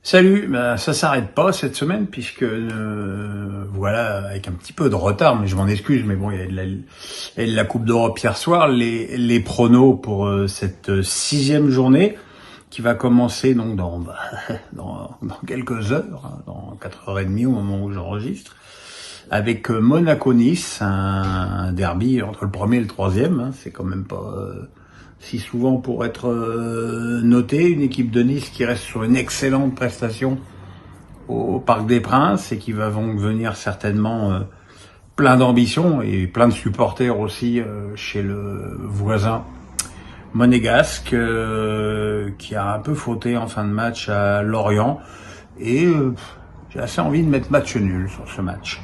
Salut, ça s'arrête pas cette semaine puisque voilà, avec un petit peu de retard, mais je m'en excuse, mais bon, il y a de la Coupe d'Europe hier soir, les pronos pour cette 6e journée qui va commencer donc dans quelques heures, hein, dans 4h30 au moment où j'enregistre, avec Monaco-Nice, un derby entre le premier et le troisième, hein, c'est quand même pas si souvent pour être noté, une équipe de Nice qui reste sur une excellente prestation au Parc des Princes et qui va donc venir certainement plein d'ambition et plein de supporters aussi chez le voisin monégasque qui a un peu fauté en fin de match à Lorient et j'ai assez envie de mettre match nul sur ce match.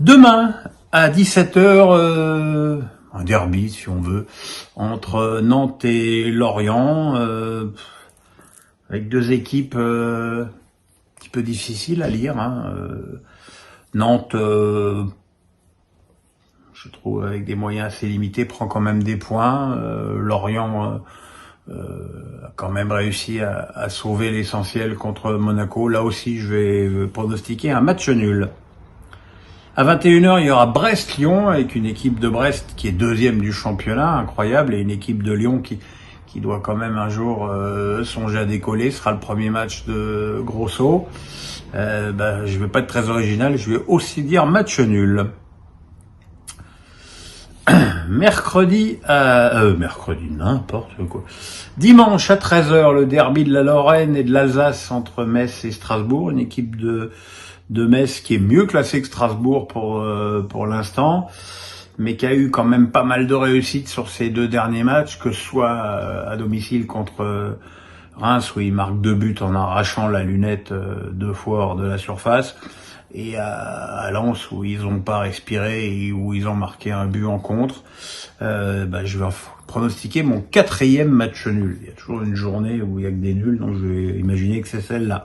Demain à 17h, un derby si on veut, entre Nantes et Lorient, avec deux équipes un petit peu difficiles à lire. Nantes, je trouve avec des moyens assez limités, prend quand même des points. Lorient a quand même réussi à sauver l'essentiel contre Monaco. Là aussi, je vais pronostiquer un match nul. À 21h, il y aura Brest-Lyon avec une équipe de Brest qui est deuxième du championnat, incroyable, et une équipe de Lyon qui doit quand même un jour songer à décoller. Ce sera le premier match de Grosso. Je vais pas être très original, je vais aussi dire match nul. Mercredi, n'importe quoi. Dimanche à 13h, le derby de la Lorraine et de l'Alsace entre Metz et Strasbourg, une équipe de Metz qui est mieux classée que Strasbourg pour l'instant, mais qui a eu quand même pas mal de réussite sur ces deux derniers matchs, que ce soit à domicile contre Reims où ils marquent 2 buts en arrachant la lunette 2 fois hors de la surface, et à Lens où ils n'ont pas respiré et où ils ont marqué un but en contre. Je vais pronostiquer mon 4e match nul. Il y a toujours une journée où il y a que des nuls, donc je vais imaginer que c'est celle-là.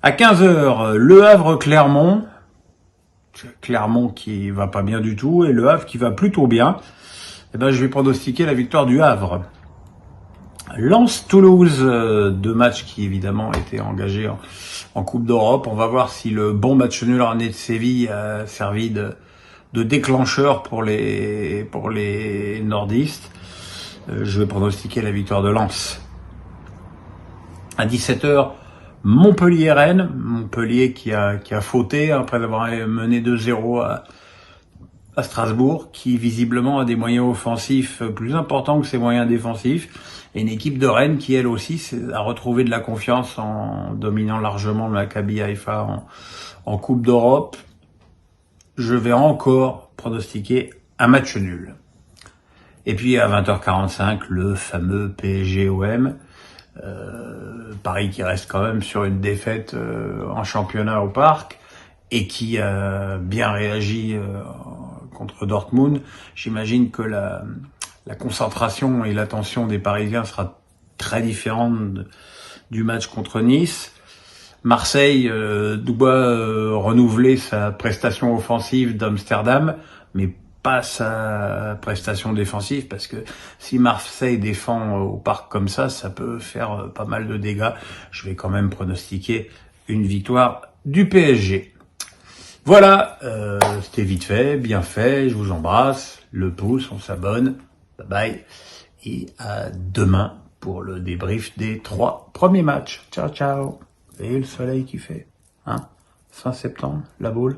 À 15h, Le Havre-Clermont. Clermont qui va pas bien du tout et Le Havre qui va plutôt bien. Je vais pronostiquer la victoire du Havre. Lens-Toulouse, 2 matchs qui évidemment étaient engagés en Coupe d'Europe. On va voir si le bon match nul ramené de Séville a servi de déclencheur pour les nordistes. Je vais pronostiquer la victoire de Lens. À 17h, Montpellier-Rennes, Montpellier qui a fauté après avoir mené 2-0 à Strasbourg, qui visiblement a des moyens offensifs plus importants que ses moyens défensifs, et une équipe de Rennes qui elle aussi a retrouvé de la confiance en dominant largement le Maccabi Haïfa en Coupe d'Europe. Je vais encore pronostiquer un match nul. Et puis à 20h45, le fameux PSG-OM. Paris qui reste quand même sur une défaite en championnat au Parc et qui a bien réagi contre Dortmund. J'imagine que la concentration et l'attention des Parisiens sera très différente du match contre Nice. Marseille doit renouveler sa prestation offensive d'Amsterdam, mais pas sa prestation défensive, parce que si Marseille défend au Parc comme ça peut faire pas mal de dégâts. Je vais quand même pronostiquer une victoire du PSG. Voilà, c'était vite fait, bien fait, je vous embrasse, le pouce, on s'abonne, bye bye, et à demain pour le débrief des 3 premiers matchs. Ciao ciao. Et le soleil qui fait, fin septembre, la boule,